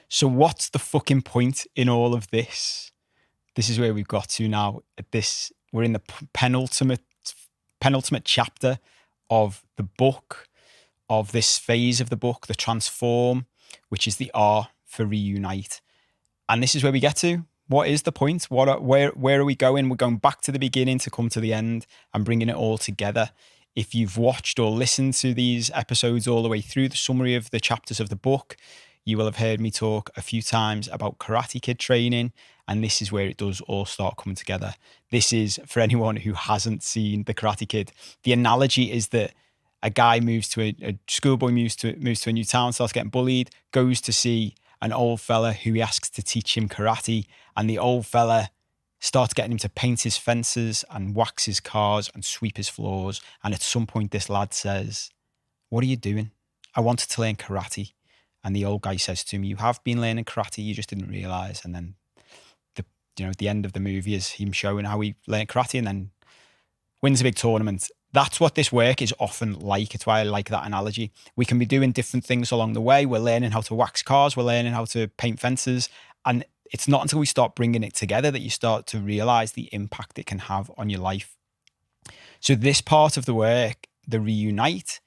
So what's the fucking point in all of this? This is where we've got to now. We're in the penultimate chapter of the book, of this phase of the book, the transform, which is the R for reunite. And this is where we get to. What is the point? Where are we going? We're going back to the beginning to come to the end and bringing it all together. If you've watched or listened to these episodes all the way through, the summary of the chapters of the book, you will have heard me talk a few times about Karate Kid training, and this is where it does all start coming together. This is, for anyone who hasn't seen the Karate Kid, the analogy is that a guy a schoolboy moves to a new town, starts getting bullied, goes to see an old fella who he asks to teach him karate, and the old fella starts getting him to paint his fences and wax his cars and sweep his floors. And at some point, this lad says, "What are you doing? I wanted to learn karate." And the old guy says to him, "You have been learning karate, you just didn't realize." And then the end of the movie is him showing how he learned karate and then wins a big tournament. That's what this work is often like. It's why I like that analogy. We can be doing different things along the way. We're learning how to wax cars. We're learning how to paint fences. And it's not until we start bringing it together that you start to realize the impact it can have on your life. So this part of the work, the reunite,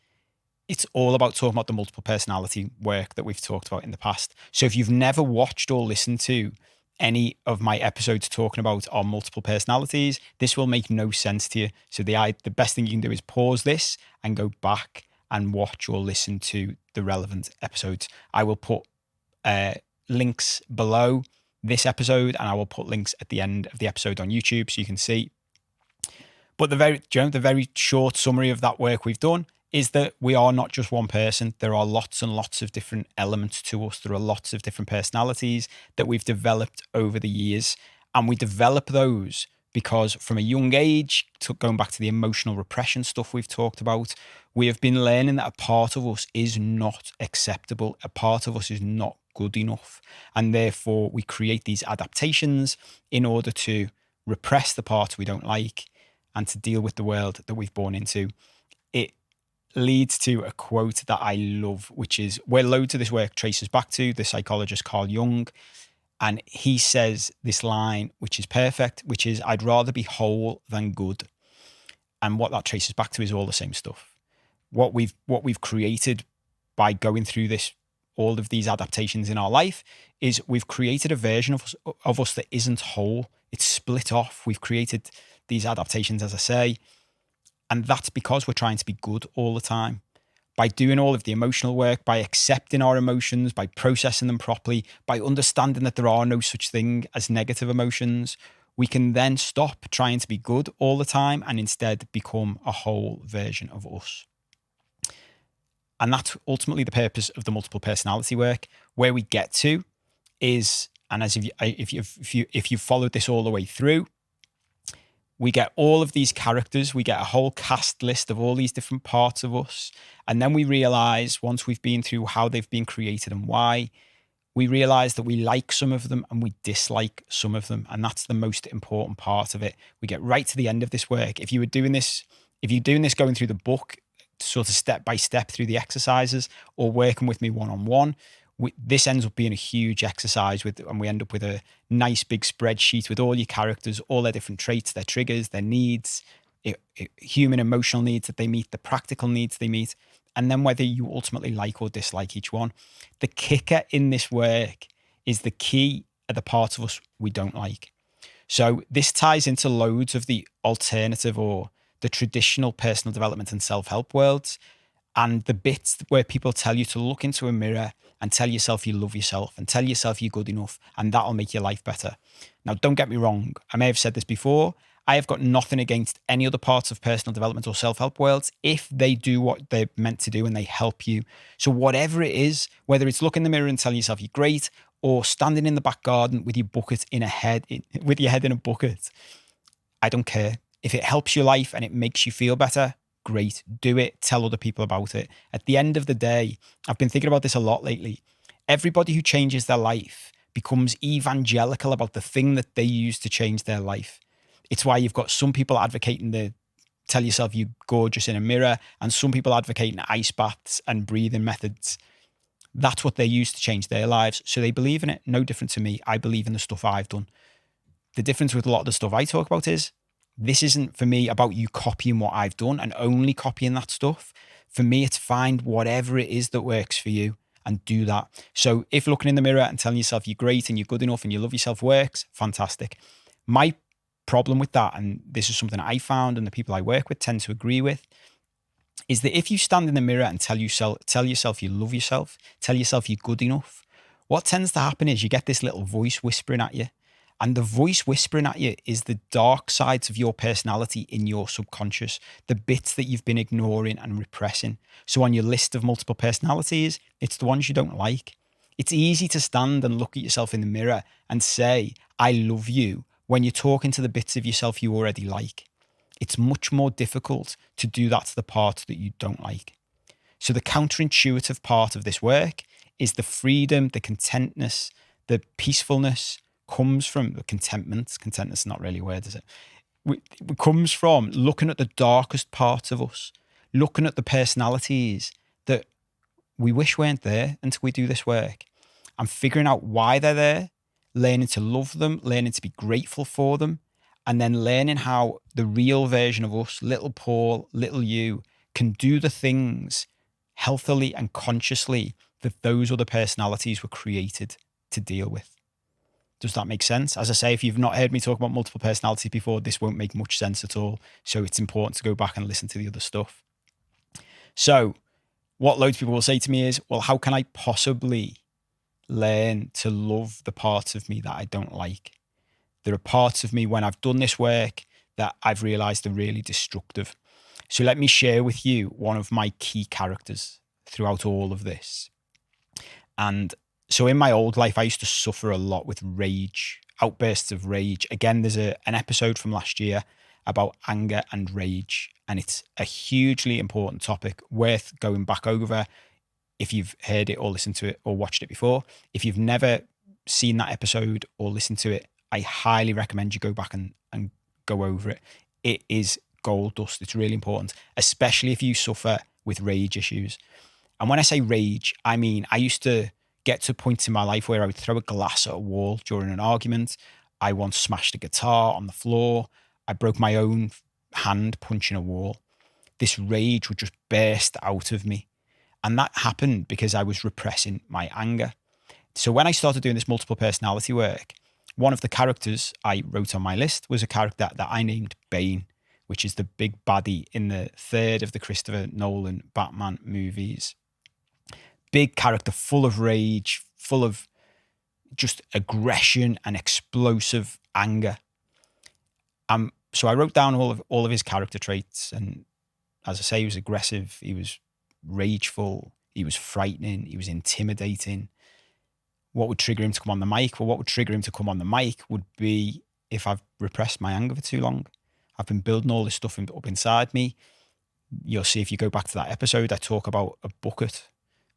it's all about talking about the multiple personality work that we've talked about in the past. So if you've never watched or listened to any of my episodes talking about our multiple personalities, this will make no sense to you. So the best thing you can do is pause this and go back and watch or listen to the relevant episodes. I will put links below this episode, and I will put links at the end of the episode on YouTube so you can see. But the very short summary of that work we've done is that we are not just one person. There are lots and lots of different elements to us. There are lots of different personalities that we've developed over the years. And we develop those because from a young age, going back to the emotional repression stuff we've talked about, we have been learning that a part of us is not acceptable. A part of us is not good enough. And therefore, we create these adaptations in order to repress the parts we don't like and to deal with the world that we've born into. It leads to a quote that I love, which is where loads of this work traces back to the psychologist Carl Jung. And he says this line, which is perfect, which is, "I'd rather be whole than good." And what that traces back to is all the same stuff. What we've created by going through all of these adaptations in our life is we've created a version of us that isn't whole. It's split off. We've created these adaptations, as I say, and that's because we're trying to be good all the time. By doing all of the emotional work, by accepting our emotions, by processing them properly, by understanding that there are no such thing as negative emotions, we can then stop trying to be good all the time and instead become a whole version of us. And that's ultimately the purpose of the multiple personality work. Where we get to is, and as if you've followed this all the way through, we get all of these characters, we get a whole cast list of all these different parts of us. And then we realize, once we've been through how they've been created and why, we realize that we like some of them and we dislike some of them. And that's the most important part of it. We get right to the end of this work. If you're doing this going through the book, sort of step by step through the exercises, or working with me one-on-one, this ends up being a huge exercise and we end up with a nice big spreadsheet with all your characters, all their different traits, their triggers, their needs, human emotional needs that they meet, the practical needs they meet, and then whether you ultimately like or dislike each one. The kicker in this work is the key are the parts of us we don't like. So this ties into loads of the alternative or the traditional personal development and self-help worlds, and the bits where people tell you to look into a mirror and tell yourself you love yourself and tell yourself you're good enough and that'll make your life better. Now, don't get me wrong. I may have said this before. I have got nothing against any other parts of personal development or self-help worlds if they do what they're meant to do and they help you. So whatever it is, whether it's look in the mirror and tell yourself you're great, or standing in the back garden with your head in a bucket, I don't care. If it helps your life and it makes you feel better, great, do it, tell other people about it. At the end of the day, I've been thinking about this a lot lately. Everybody who changes their life becomes evangelical about the thing that they use to change their life. It's why you've got some people advocating the tell yourself you're gorgeous in a mirror, and some people advocating ice baths and breathing methods. That's what they use to change their lives. So they believe in it. No different to me. I believe in the stuff I've done. The difference with a lot of the stuff I talk about is this isn't for me about you copying what I've done and only copying that stuff. For me, it's find whatever it is that works for you and do that. So if looking in the mirror and telling yourself you're great and you're good enough and you love yourself works, fantastic. My problem with that, and this is something I found and the people I work with tend to agree with, is that if you stand in the mirror and tell yourself you love yourself, tell yourself you're good enough, what tends to happen is you get this little voice whispering at you. And the voice whispering at you is the dark sides of your personality in your subconscious, the bits that you've been ignoring and repressing. So on your list of multiple personalities, it's the ones you don't like. It's easy to stand and look at yourself in the mirror and say, I love you, when you're talking to the bits of yourself you already like. It's much more difficult to do that to the parts that you don't like. So the counterintuitive part of this work is the freedom, the contentness, the peacefulness comes from the contentment. Contentness is not really a word, is it? It comes from looking at the darkest parts of us, looking at the personalities that we wish weren't there until we do this work, and figuring out why they're there, learning to love them, learning to be grateful for them, and then learning how the real version of us, little Paul, little you, can do the things healthily and consciously that those other personalities were created to deal with. Does that make sense? As I say, if you've not heard me talk about multiple personalities before, this won't make much sense at all. So it's important to go back and listen to the other stuff. So what loads of people will say to me is, well, how can I possibly learn to love the parts of me that I don't like? There are parts of me when I've done this work that I've realized are really destructive. So let me share with you one of my key characters throughout all of this. And so in my old life, I used to suffer a lot with rage, outbursts of rage. Again, there's an episode from last year about anger and rage, and it's a hugely important topic worth going back over if you've heard it or listened to it or watched it before. If you've never seen that episode or listened to it, I highly recommend you go back and go over it. It is gold dust. It's really important, especially if you suffer with rage issues. And when I say rage, I mean, I used to get to points in my life where I would throw a glass at a wall during an argument. I once smashed a guitar on the floor. I broke my own hand punching a wall. This rage would just burst out of me. And that happened because I was repressing my anger. So when I started doing this multiple personality work, one of the characters I wrote on my list was a character that I named Bane, which is the big baddie in the third of the Christopher Nolan Batman movies. Big character, full of rage, full of just aggression and explosive anger. So I wrote down all of his character traits, and as I say, he was aggressive, he was rageful, he was frightening, he was intimidating. What would trigger him to come on the mic? Well, what would trigger him to come on the mic would be if I've repressed my anger for too long. I've been building all this stuff up inside me. You'll see if you go back to that episode, I talk about a bucket.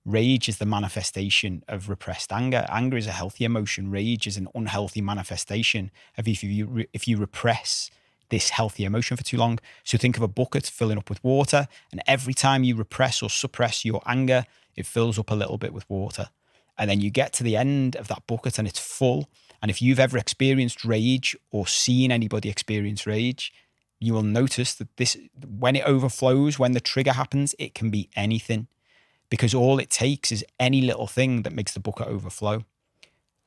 Rage is the manifestation of repressed anger. Anger is a healthy emotion. Rage is an unhealthy manifestation of if you repress this healthy emotion for too long. So think of a bucket filling up with water, and every time you repress or suppress your anger, it fills up a little bit with water. And then you get to the end of that bucket and it's full. And if you've ever experienced rage or seen anybody experience rage, you will notice that when it overflows, when the trigger happens, it can be anything, because all it takes is any little thing that makes the bucket overflow.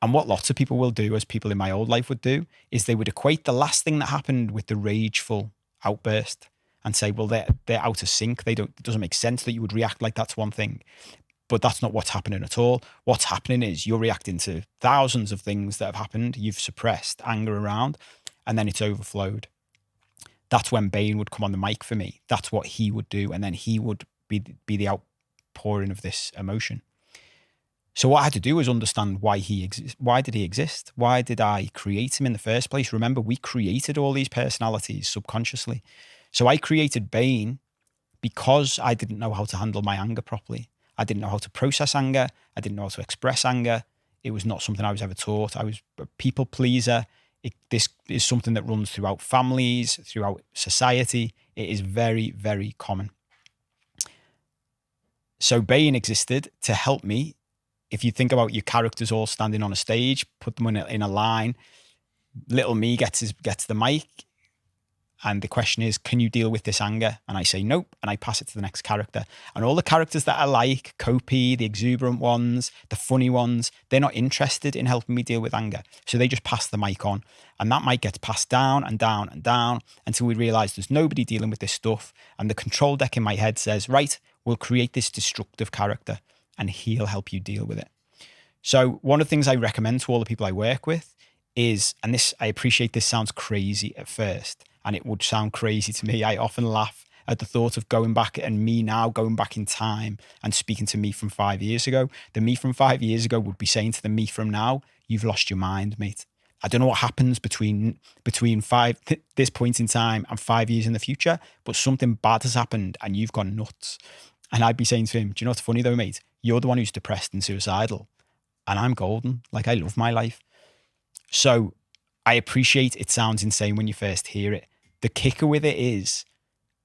And what lots of people will do, as people in my old life would do, is they would equate the last thing that happened with the rageful outburst and say, well, they're out of sync. It doesn't make sense that you would react like that's one thing. But that's not what's happening at all. What's happening is you're reacting to thousands of things that have happened. You've suppressed anger around, and then it's overflowed. That's when Bane would come on the mic for me. That's what he would do. And then he would be the outpouring of this emotion. So what I had to do was understand why he exists. Why did he exist? Why did I create him in the first place? Remember, we created all these personalities subconsciously. So I created Bane because I didn't know how to handle my anger properly. I didn't know how to process anger. I didn't know how to express anger. It was not something I was ever taught. I was a people pleaser. This is something that runs throughout families, throughout society. It is very, very common. So Bane existed to help me if you think about your characters all standing on a stage, put them in a line, little me gets the mic, and the question is, can you deal with this anger? And I say nope, and I pass it to the next character. And all the characters that I like, Copy, the exuberant ones, the funny ones, they're not interested in helping me deal with anger. So they just pass the mic on. And that mic gets passed down and down and down until we realize there's nobody dealing with this stuff. And the control deck in my head says, right, we'll create this destructive character and he'll help you deal with it. So one of the things I recommend to all the people I work with is, and this, I appreciate this sounds crazy at first, and it would sound crazy to me. I often laugh at the thought of going back and me now going back in time and speaking to me from 5 years ago. The me from 5 years ago would be saying to the me from now, you've lost your mind, mate. I don't know what happens between this point in time and 5 years in the future, but something bad has happened and you've gone nuts. And I'd be saying to him, do you know what's funny though, mate? You're the one who's depressed and suicidal, and I'm golden. Like, I love my life. So I appreciate it sounds insane when you first hear it. The kicker with it is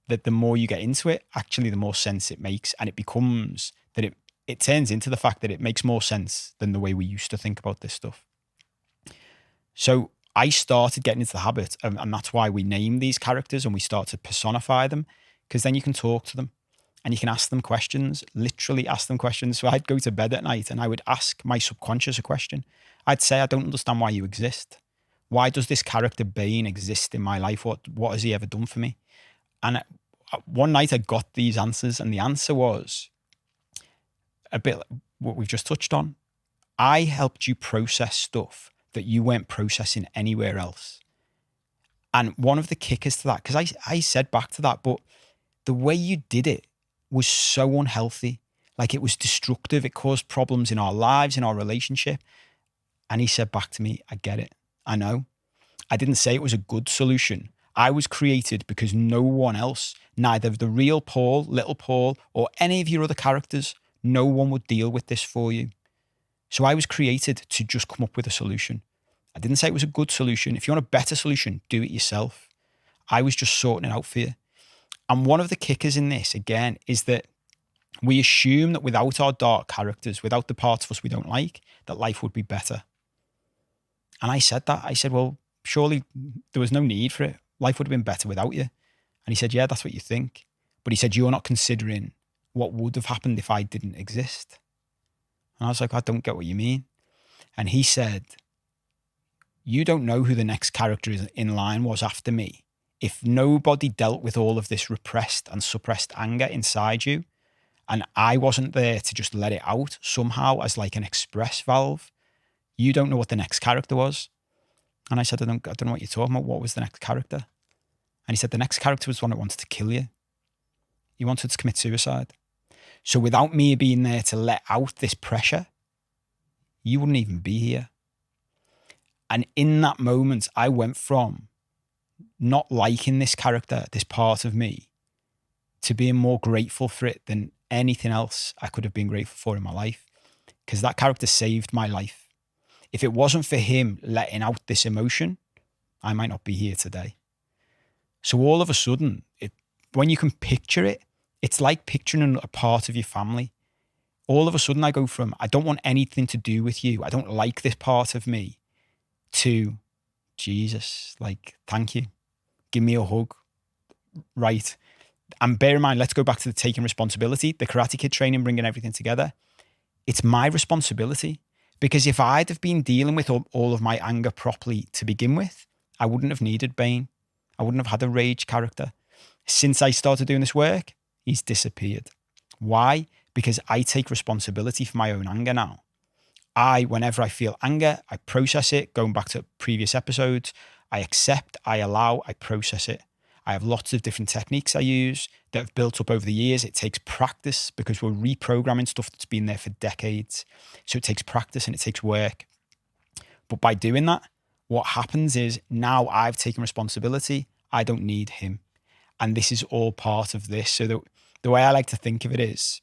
that the more you get into it, actually the more sense it makes. And it becomes that it turns into the fact that it makes more sense than the way we used to think about this stuff. So I started getting into the habit, and that's why we name these characters and we start to personify them, because then you can talk to them and you can ask them questions, literally ask them questions. So I'd go to bed at night and I would ask my subconscious a question. I'd say, I don't understand why you exist. Why does this character Bane exist in my life? What has he ever done for me? And one night I got these answers, and the answer was a bit like what we've just touched on. I helped you process stuff that you weren't processing anywhere else. And one of the kickers to that, because I said back to that, but the way you did it was so unhealthy. Like, it was destructive. It caused problems in our lives, in our relationship. And he said back to me, I get it. I know. I didn't say it was a good solution. I was created because no one else, neither the real Paul, little Paul, or any of your other characters, no one would deal with this for you. So I was created to just come up with a solution. I didn't say it was a good solution. If you want a better solution, do it yourself. I was just sorting it out for you. And one of the kickers in this, again, is that we assume that without our dark characters, without the parts of us we don't like, that life would be better. And I said that. I said, well, surely there was no need for it. Life would have been better without you. And he said, yeah, that's what you think. But he said, you're not considering what would have happened if I didn't exist. And I was like, I don't get what you mean. And he said, you don't know who the next character in line was after me. If nobody dealt with all of this repressed and suppressed anger inside you, and I wasn't there to just let it out somehow as like an express valve, you don't know what the next character was. And I said, I don't know what you're talking about. What was the next character? And he said, the next character was the one that wanted to kill you. He wanted to commit suicide. So without me being there to let out this pressure, you wouldn't even be here. And in that moment, I went from not liking this character, this part of me, to being more grateful for it than anything else I could have been grateful for in my life, because that character saved my life. If it wasn't for him letting out this emotion, I might not be here today. So all of a sudden, when you can picture it, it's like picturing a part of your family. All of a sudden I go from, I don't want anything to do with you, I don't like this part of me, to Jesus, like, thank you. Give me a hug. Right. And bear in mind, let's go back to the taking responsibility, the Karate Kid training, bringing everything together. It's my responsibility. Because if I'd have been dealing with all of my anger properly to begin with, I wouldn't have needed Bane. I wouldn't have had a rage character. Since I started doing this work, he's disappeared. Why? Because I take responsibility for my own anger now. Whenever I feel anger, I process it. Going back to previous episodes, I accept, I allow, I process it. I have lots of different techniques I use that have built up over the years. It takes practice because we're reprogramming stuff that's been there for decades. So it takes practice and it takes work. But by doing that, what happens is now I've taken responsibility. I don't need him. And this is all part of this. So the way I like to think of it is,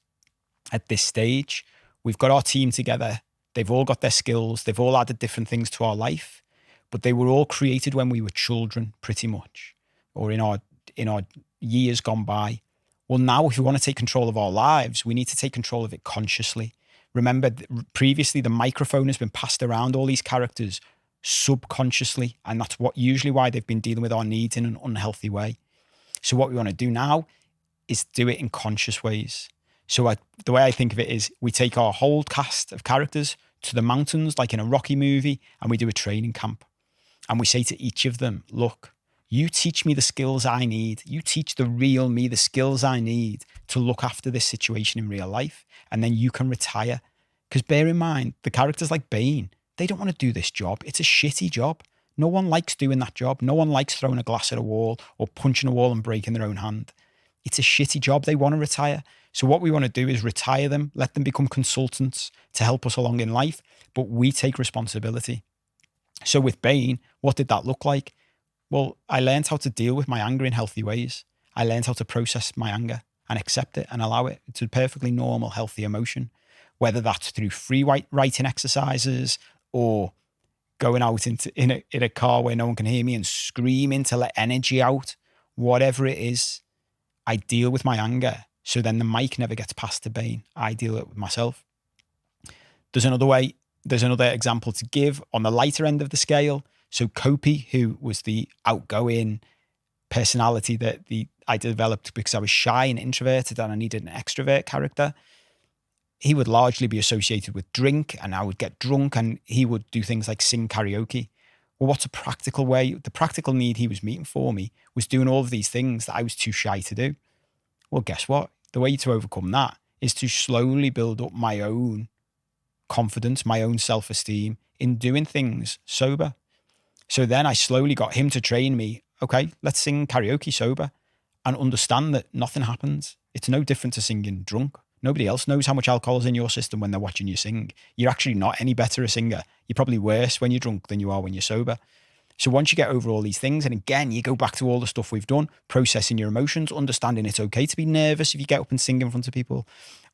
at this stage, we've got our team together. They've all got their skills. They've all added different things to our life, but they were all created when we were children, pretty much, or in our years gone by. Well, now if we want to take control of our lives, we need to take control of it consciously. Remember, previously the microphone has been passed around all these characters subconsciously, and that's usually why they've been dealing with our needs in an unhealthy way. So what we want to do now is do it in conscious ways. So the way I think of it is we take our whole cast of characters to the mountains, like in a Rocky movie, and we do a training camp. And we say to each of them, look, you teach me the skills I need. You teach the real me the skills I need to look after this situation in real life. And then you can retire. Because bear in mind, the characters like Bane, they don't want to do this job. It's a shitty job. No one likes doing that job. No one likes throwing a glass at a wall or punching a wall and breaking their own hand. It's a shitty job. They want to retire. So what we want to do is retire them, let them become consultants to help us along in life, but we take responsibility. So with Bane, what did that look like? Well, I learned how to deal with my anger in healthy ways. I learned how to process my anger and accept it and allow it. It's a perfectly normal, healthy emotion, whether that's through free writing exercises or going out in a car where no one can hear me and screaming to let energy out, whatever it is. I deal with my anger. So then the mic never gets passed to Bane. I deal it with myself. There's another example to give on the lighter end of the scale. So Kopi, who was the outgoing personality that I developed because I was shy and introverted and I needed an extrovert character, he would largely be associated with drink, and I would get drunk and he would do things like sing karaoke. Well, what's a practical way? The practical need he was meeting for me was doing all of these things that I was too shy to do. Well, guess what? The way to overcome that is to slowly build up my own confidence, my own self-esteem in doing things sober. So then I slowly got him to train me. Okay, let's sing karaoke sober and understand that nothing happens. It's no different to singing drunk. Nobody else knows how much alcohol is in your system when they're watching you sing. You're actually not any better a singer. You're probably worse when you're drunk than you are when you're sober. So once you get over all these things, and again, you go back to all the stuff we've done, processing your emotions, understanding it's okay to be nervous if you get up and sing in front of people,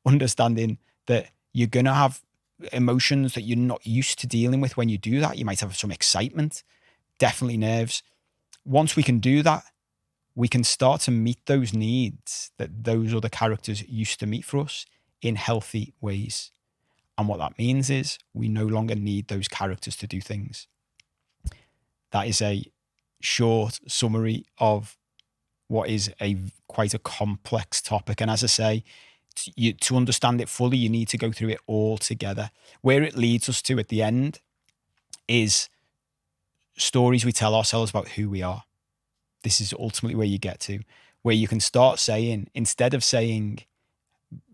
understanding that you're going to have emotions that you're not used to dealing with when you do that. You might have some excitement, definitely nerves. Once we can do that, we can start to meet those needs that those other characters used to meet for us in healthy ways. And what that means is we no longer need those characters to do things. That is a short summary of what is quite a complex topic. And as I say, to understand it fully, you need to go through it all together. Where it leads us to at the end is stories we tell ourselves about who we are. This is ultimately where you get to, where you can start saying, instead of saying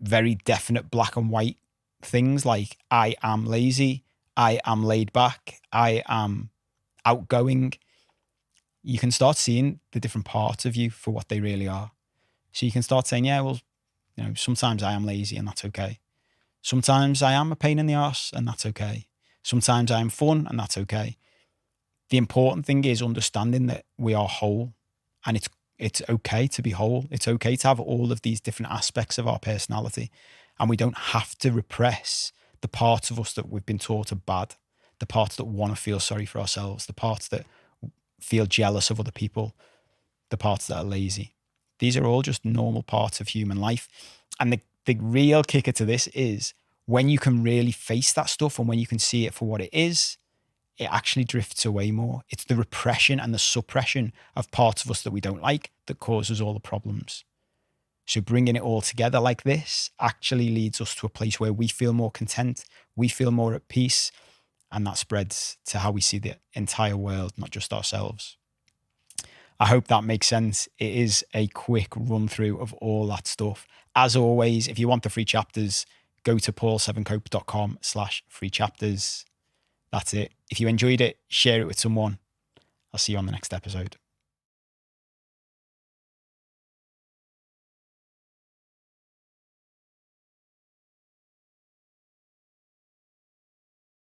very definite black and white things like, I am lazy, I am laid back, I am outgoing, you can start seeing the different parts of you for what they really are. So you can start saying, yeah, well, sometimes I am lazy and that's okay. Sometimes I am a pain in the arse and that's okay. Sometimes I am fun and that's okay. The important thing is understanding that we are whole, and it's okay to be whole. It's okay to have all of these different aspects of our personality, and we don't have to repress the parts of us that we've been taught are bad, the parts that want to feel sorry for ourselves, the parts that feel jealous of other people, the parts that are lazy. These are all just normal parts of human life. And the real kicker to this is when you can really face that stuff and when you can see it for what it is, it actually drifts away more. It's the repression and the suppression of parts of us that we don't like that causes all the problems. So bringing it all together like this actually leads us to a place where we feel more content, we feel more at peace, and that spreads to how we see the entire world, not just ourselves. I hope that makes sense. It is a quick run through of all that stuff. As always, if you want the free chapters, go to paul7cope.com/free chapters. That's it. If you enjoyed it, share it with someone. I'll see you on the next episode.